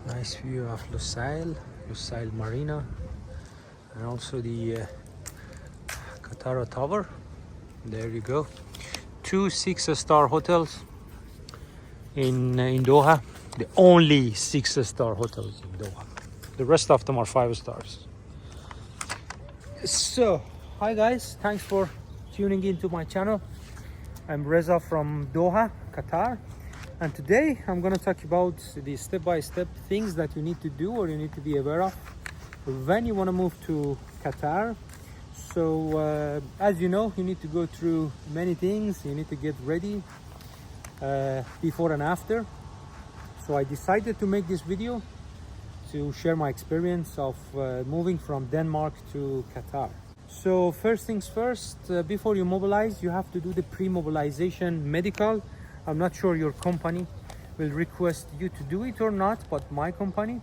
Nice view of Lusail Marina, and also the Qatar Tower. There you go. Two 6-star hotels in Doha. The only 6-star hotels in Doha. The rest of them are 5 stars. So, hi guys, thanks for tuning into my channel. I'm Reza from Doha, Qatar, and today I'm going to talk about the step-by-step things that you need to do or you need to be aware of when you want to move to Qatar. So as you know, you need to go through many things. You need to get ready before and after. So I decided to make this video to share my experience of moving from Denmark to Qatar. So first things first, before you mobilize, you have to do the pre-mobilization medical. I'm not sure your company will request you to do it or not, but my company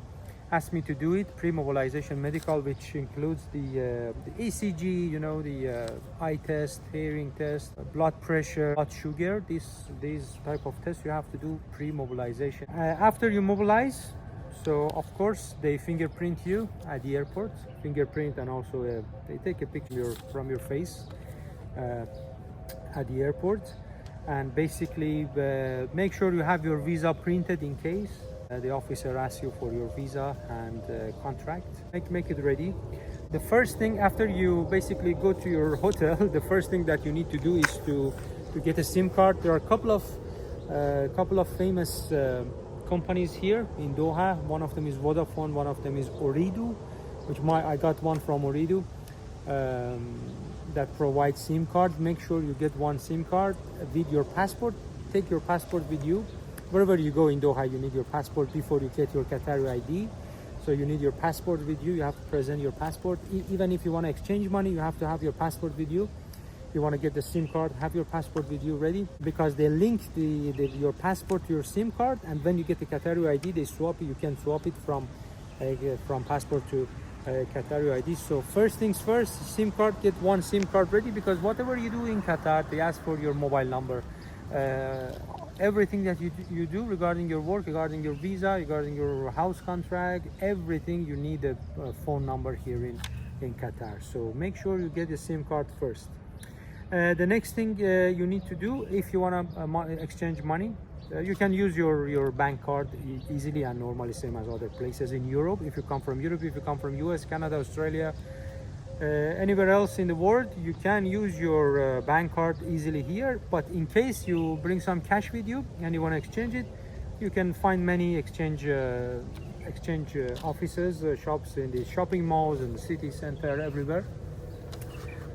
asked me to do it, pre-mobilization medical, which includes the ECG, you know, the eye test, hearing test, blood pressure, blood sugar. These type of tests you have to do pre-mobilization. After you mobilize, so of course they fingerprint you at the airport, fingerprint, and also they take a picture from your face at the airport, and basically make sure you have your visa printed in case the officer asks you for your visa and contract. Make it ready. The first thing after you basically go to your hotel, the first thing that you need to do is to get a SIM card. There are a couple of famous companies here in Doha. One of them is Vodafone, one of them is Ooredoo, which I got one from Ooredoo that provides SIM card. Make sure you get one SIM card with your passport. Take your passport with you. Wherever you go in Doha, you need your passport before you get your Qatari ID. So you need your passport with you. You have to present your passport. Even if you want to exchange money, you have to have your passport with you. You want to get the SIM card, have your passport with you ready, because they link your passport to your SIM card, and when you get the Qatari ID, they swap it. You can swap it from passport to Qatari ID. So first things first, SIM card, get one SIM card ready, because whatever you do in Qatar, they ask for your mobile number. Everything that you do regarding your work, regarding your visa, regarding your house contract, everything, you need a phone number here in Qatar. So make sure you get the SIM card first. The next thing you need to do, if you want to exchange money, you can use your bank card easily and normally, same as other places in Europe. If you come from Europe, if you come from US, Canada, Australia, anywhere else in the world, you can use your bank card easily here. But in case you bring some cash with you and you want to exchange it, you can find many exchange offices, shops in the shopping malls and the city center, everywhere.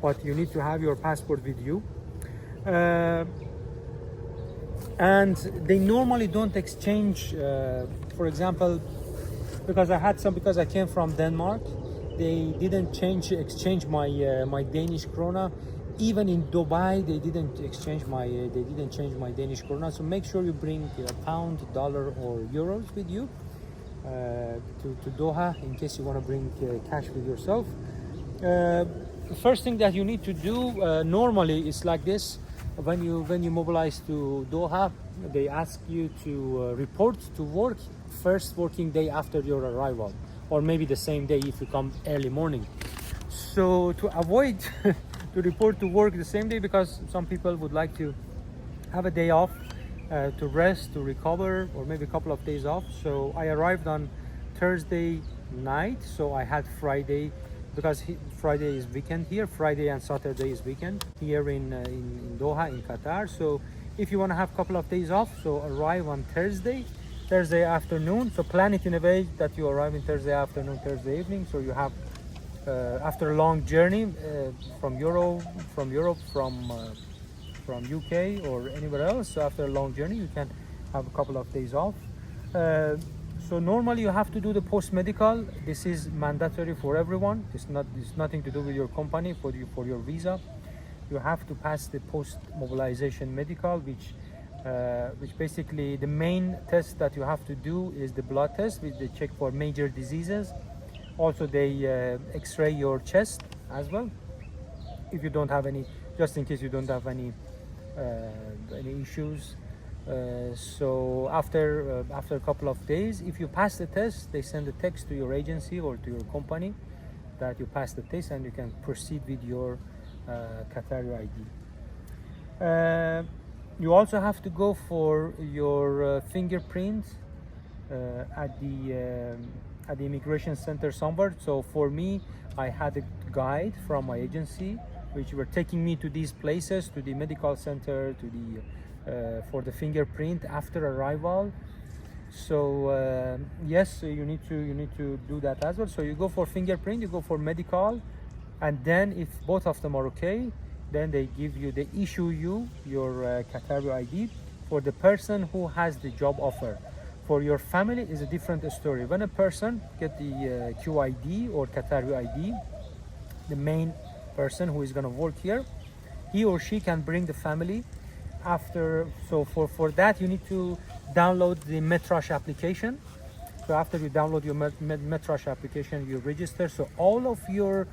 But you need to have your passport with you. And they normally don't exchange, for example, because I came from Denmark, they didn't exchange my Danish krona. Even in Dubai, they didn't change my Danish krona. So make sure you bring a pound, dollar, or euros with you to Doha, in case you want to bring cash with yourself. The first thing that you need to do normally is like this. When you mobilize to Doha, they ask you to report to work first working day after your arrival, or maybe the same day if you come early morning. So to avoid to report to work the same day, because some people would like to have a day off to rest, to recover, or maybe a couple of days off. So I arrived on Thursday night, so I had Friday, because Friday is weekend here. Friday and Saturday is weekend here in Doha, in Qatar. So if you want to have a couple of days off, so arrive on Thursday afternoon. So plan it in a way that you arrive in Thursday afternoon, Thursday evening. So you have after a long journey from UK or anywhere else. So after a long journey, you can have a couple of days off. So normally you have to do the post-medical. This is mandatory for everyone. It's nothing to do with your company. For your visa, you have to pass the post-mobilization medical, which basically the main test that you have to do is the blood test, which they check for major diseases. Also they x-ray your chest as well, if you don't have any, just in case you don't have any issues So after a couple of days, if you pass the test, they send a text to your agency or to your company that you passed the test, and you can proceed with your Qatari ID. You also have to go for your fingerprint at the immigration center somewhere. So for me, I had a guide from my agency which were taking me to these places, to the medical center, to the for the fingerprint after arrival. So yes, you need to do that as well. So you go for fingerprint, you go for medical, and then if both of them are okay, then they issue you your Qatari ID. For the person who has the job offer, for your family is a different story. When a person get the QID or Qatari ID, the main person who is going to work here, he or she can bring the family after. So for that you need to download the Metrash application. So after you download your Metrash application, you register. So all of your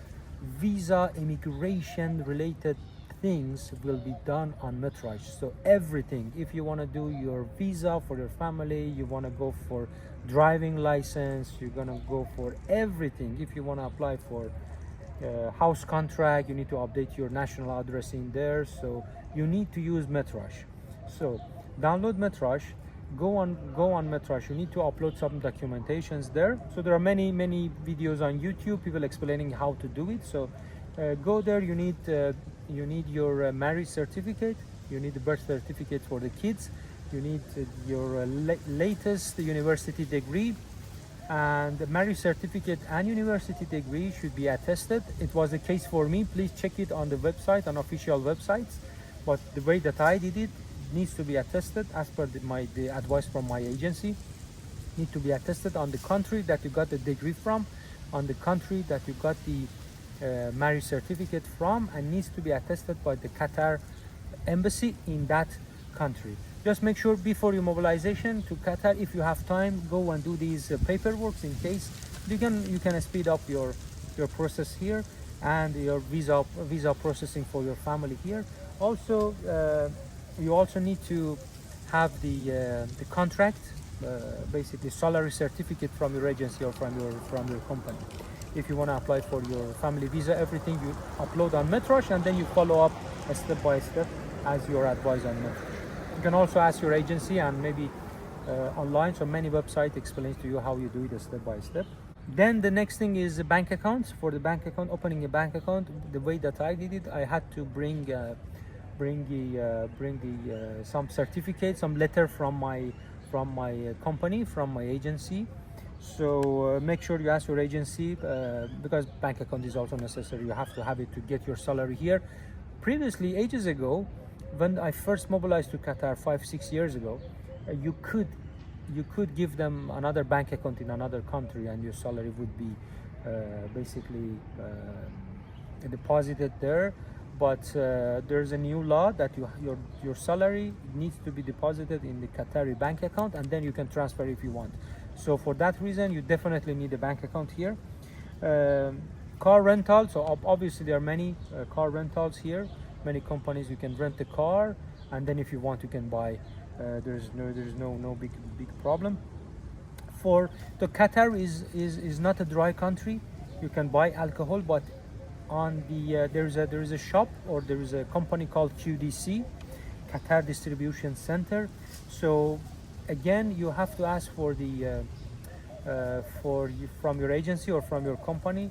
visa, immigration related things will be done on Metrash. So everything, if you want to do your visa for your family, you want to go for driving license, you're gonna go for everything. If you want to apply for house contract, you need to update your national address in there. So you need to use Metrash. So download Metrash, go on Metrash. You need to upload some documentations there. So there are many videos on YouTube, people explaining how to do it. So go there. You need your marriage certificate, you need the birth certificate for the kids, you need your latest university degree, and the marriage certificate and university degree should be attested. It was the case for me. Please check it on the website, on official websites. But the way that I did it needs to be attested as per the advice from my agency. Need to be attested on the country that you got the degree from, on the country that you got the marriage certificate from, and needs to be attested by the Qatar embassy in that country. Just make sure before your mobilization to Qatar, if you have time, go and do these paperwork. In case you can speed up your process here and your visa processing for your family here. Also, you also need to have the contract, basically salary certificate from your agency or from your company. If you want to apply for your family visa, everything you upload on Metrash, and then you follow up step by step as your advice on Metrash. You can also ask your agency, and maybe online, so many websites explains to you how you do it step by step. Then the next thing is bank accounts. For the bank account, opening a bank account, the way that I did it, I had to bring some certificate, some letter from my company, from my agency. So make sure you ask your agency, because bank account is also necessary. You have to have it to get your salary here. Previously, ages ago, when I first mobilized to Qatar 5-6 years ago, you could give them another bank account in another country, and your salary would be basically deposited there. But there's a new law that your salary needs to be deposited in the Qatari bank account, and then you can transfer if you want. So for that reason, you definitely need a bank account here. Car rental. So obviously there are many car rentals here. Many companies you can rent a car, and then if you want, you can buy. There's no big problem. For the Qatar is not a dry country. You can buy alcohol, but on the there is a shop, or there is a company called QDC, Qatar Distribution Center. So again, you have to ask for the from your agency or from your company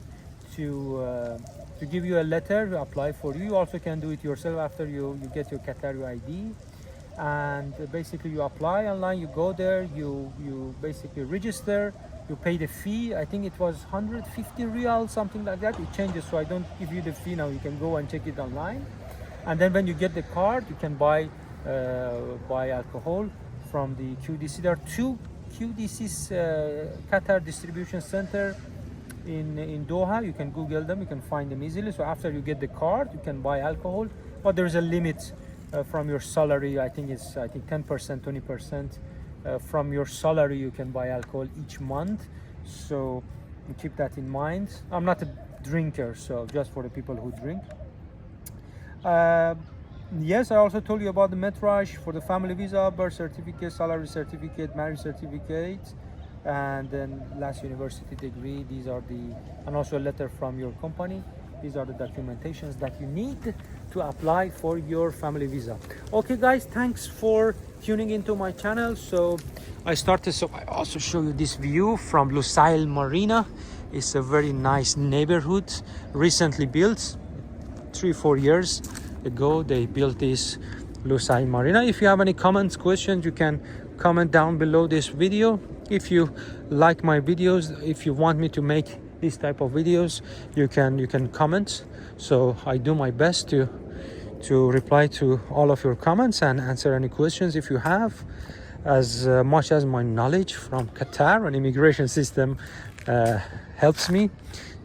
to give you a letter to apply for you. You also can do it yourself after you get your Qatari ID, and basically you apply online. You go there, you basically register. You pay the fee. I think it was 150 riyal, something like that. It changes, so I don't give you the fee now. You can go and check it online, and then when you get the card, you can buy alcohol from the QDC. There are two QDC's, Qatar Distribution Center in Doha. You can Google them. You can find them easily. So after you get the card, you can buy alcohol, but there is a limit from your salary. I think 10%, 20%. From your salary you can buy alcohol each month, so keep that in mind. I'm not a drinker, so just for the people who drink. Yes, I also told you about the metrage for the family visa, birth certificate, salary certificate, marriage certificate, and then last university degree. These are the, and also a letter from your company. These are the documentations that you need to apply for your family visa. Okay guys, thanks for tuning into my channel. So I also show you this view from Lusail Marina. It's a very nice neighborhood, recently built. 3-4 years ago they built this Lusail Marina. If you have any comments, questions, you can comment down below this video. If you like my videos, if you want me to make this type of videos, you can comment. So I do my best to reply to all of your comments and answer any questions if you have, as much as my knowledge from Qatar and immigration system helps me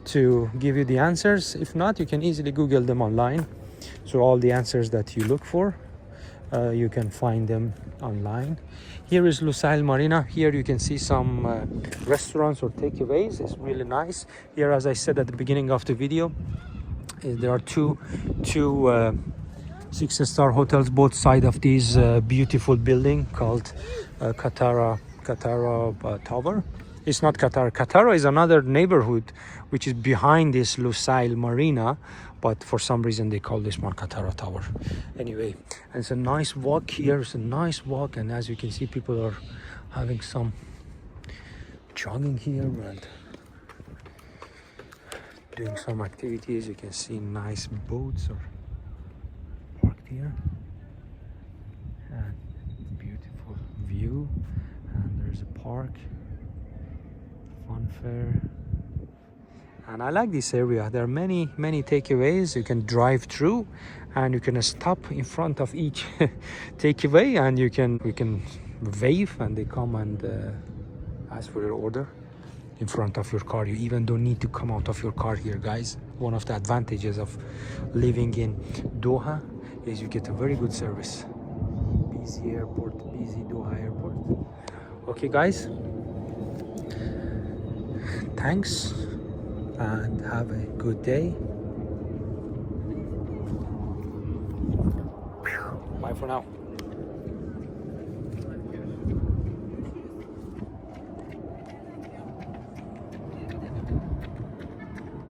to give you the answers. If not, you can easily Google them online. So all the answers that you look for, you can find them online. Here is Lusail Marina. Here you can see some restaurants or takeaways. It's really nice. Here, as I said at the beginning of the video, there are two 6-star hotels both side of this beautiful building called Qatar Tower. It's not Qatar. Qatar is another neighborhood which is behind this Lusail Marina, but for some reason they call this one Qatar Tower. Anyway, and it's a nice walk here. It's a nice walk, and as you can see, people are having some jogging here and doing some activities. You can see nice boats are parked here, and beautiful view. And there's a park, fun fair. And I like this area. There are many takeaways you can drive through, and you can stop in front of each takeaway, and you can wave and they come and ask for your order in front of your car. You even don't need to come out of your car here, guys. One of the advantages of living in Doha is you get a very good service. Busy airport, busy Doha airport. Okay guys, thanks and have a good day. Bye for now.